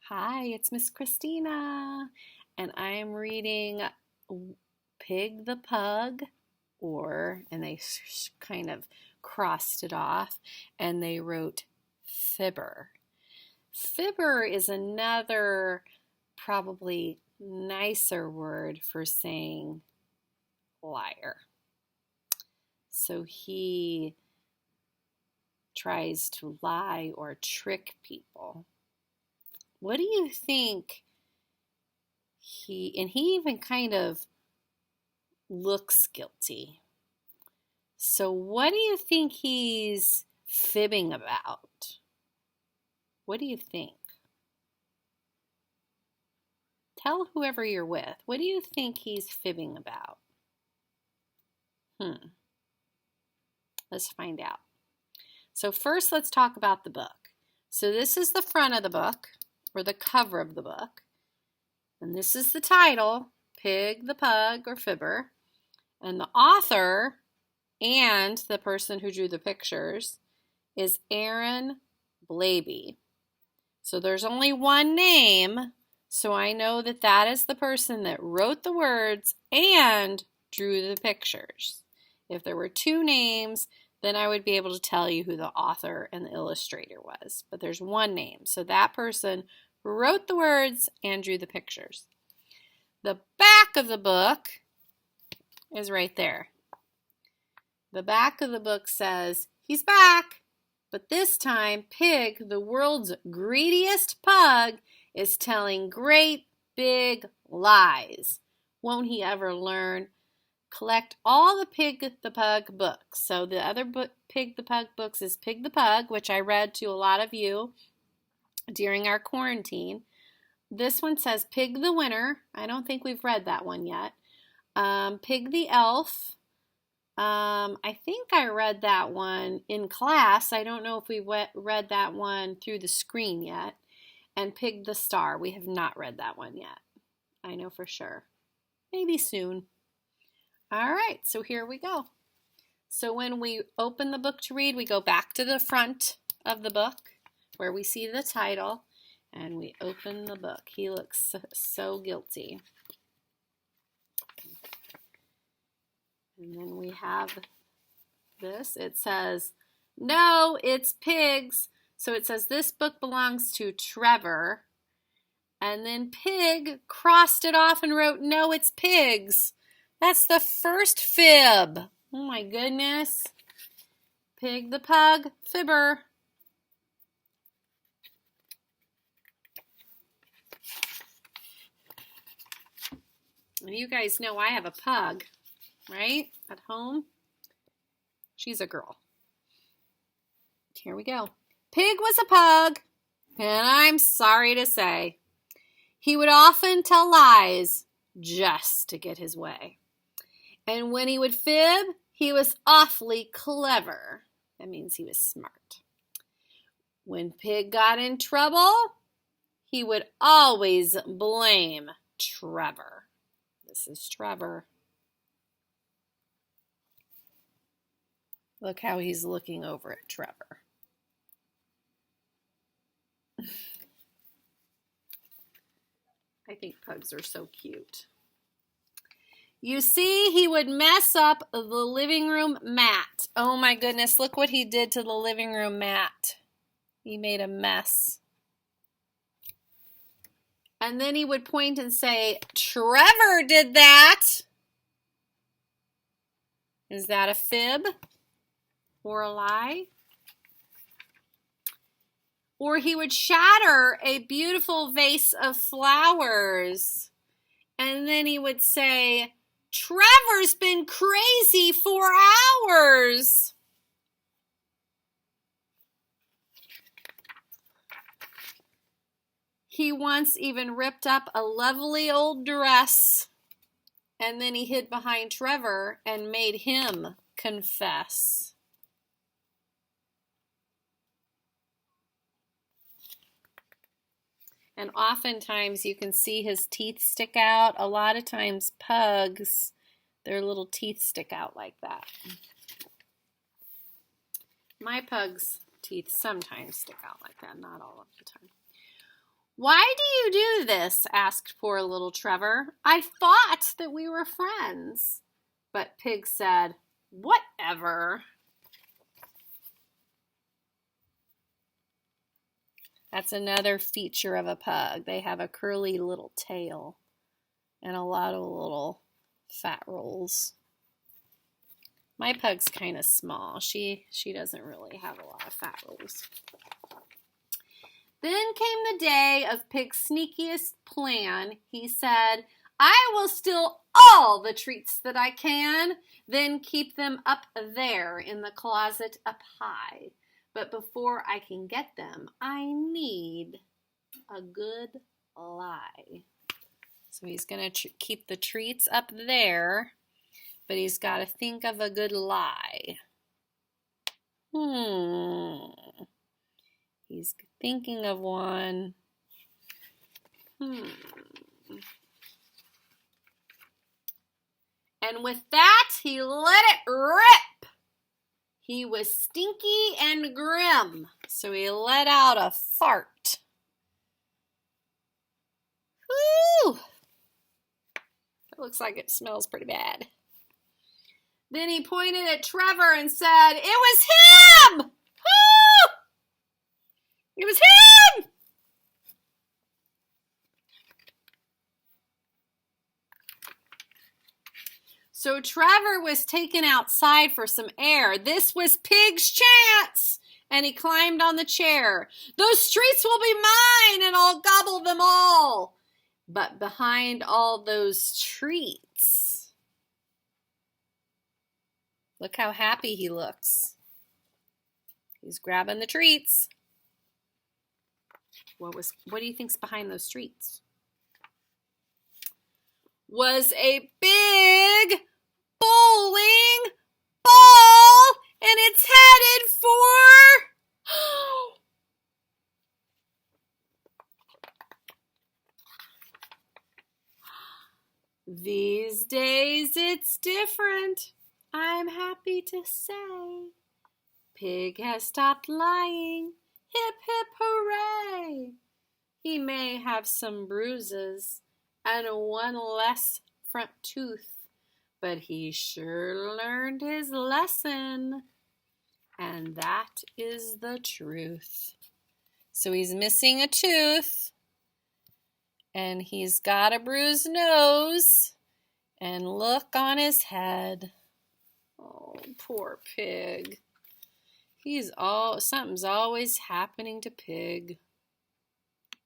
Hi, it's Miss Christina, and I am reading Pig the Pug, and they kind of crossed it off, and they wrote Fibber. Fibber is another probably nicer word for saying liar. So he tries to lie or trick people. What do you think he even kind of looks guilty. So what do you think he's fibbing about? What do you think? Tell whoever you're with. What do you think he's fibbing about? Let's find out. So first let's talk about the book. So this is the front of the book, or the cover of the book. And this is the title, Pig the Pug or Fibber. And the author and the person who drew the pictures is Aaron Blabey. So there's only one name, so I know that that is the person that wrote the words and drew the pictures. If there were two names, then I would be able to tell you who the author and the illustrator was. But there's one name, so that person wrote the words and drew the pictures. The back of the book is right there. The back of the book says, he's back, but this time Pig, the world's greediest pug, is telling great big lies. Won't he ever learn? Collect all the Pig the Pug books. So the other book, Pig the Pug books, is Pig the Pug, which I read to a lot of you during our quarantine. This one says Pig the Winner. I don't think we've read that one yet. Pig the Elf. I think I read that one in class. I don't know if we read that one through the screen yet. And Pig the Star. We have not read that one yet. I know for sure. Maybe soon. All right, so here we go. So when we open the book to read, we go back to the front of the book where we see the title, and we open the book. He looks so guilty. And then we have this. It says, no, it's pigs. So it says this book belongs to Trevor. And then Pig crossed it off and wrote, no, it's pigs. That's the first fib. Oh my goodness. Pig the Pug, Fibber. You guys know I have a pug, right? At home. She's a girl. Here we go. Pig was a pug, and I'm sorry to say, he would often tell lies just to get his way. And when he would fib, he was awfully clever. That means he was smart. When Pig got in trouble, he would always blame Trevor. This is Trevor. Look how he's looking over at Trevor. I think pugs are so cute. You see, he would mess up the living room mat. Oh my goodness, look what he did to the living room mat. He made a mess. And then he would point and say, Trevor did that. Is that a fib or a lie? Or he would shatter a beautiful vase of flowers. And then he would say, Trevor's been crazy for hours. He once even ripped up a lovely old dress, and then he hid behind Trevor and made him confess. And oftentimes you can see his teeth stick out. A lot of times pugs, their little teeth stick out like that. My pug's teeth sometimes stick out like that, not all of the time. Why do you do this? Asked poor little Trevor. I thought that we were friends. But Pig said, whatever. That's another feature of a pug. They have a curly little tail and a lot of little fat rolls. My pug's kind of small. She doesn't really have a lot of fat rolls. Then came the day of Pig's sneakiest plan. He said, I will steal all the treats that I can, then keep them up there in the closet up high. But before I can get them, I need a good lie. So he's going to keep the treats up there, but he's got to think of a good lie. He's thinking of one. And with that, he let it rip. He was stinky and grim, so he let out a fart. Whew! It looks like it smells pretty bad. Then he pointed at Trevor and said, it was him! Woo! It was him! So Trevor was taken outside for some air. This was Pig's chance, and he climbed on the chair. Those treats will be mine, and I'll gobble them all. But behind all those treats, look how happy he looks. He's grabbing the treats. What do you think's behind those treats? Was a big bowling ball, and it's headed for these days it's different, I'm happy to say. Pig has stopped lying, hip hip hooray. He may have some bruises and one less front tooth, but he sure learned his lesson, and that is the truth. So he's missing a tooth, and he's got a bruised nose, and look on his head. Oh, poor Pig. Something's always happening to Pig.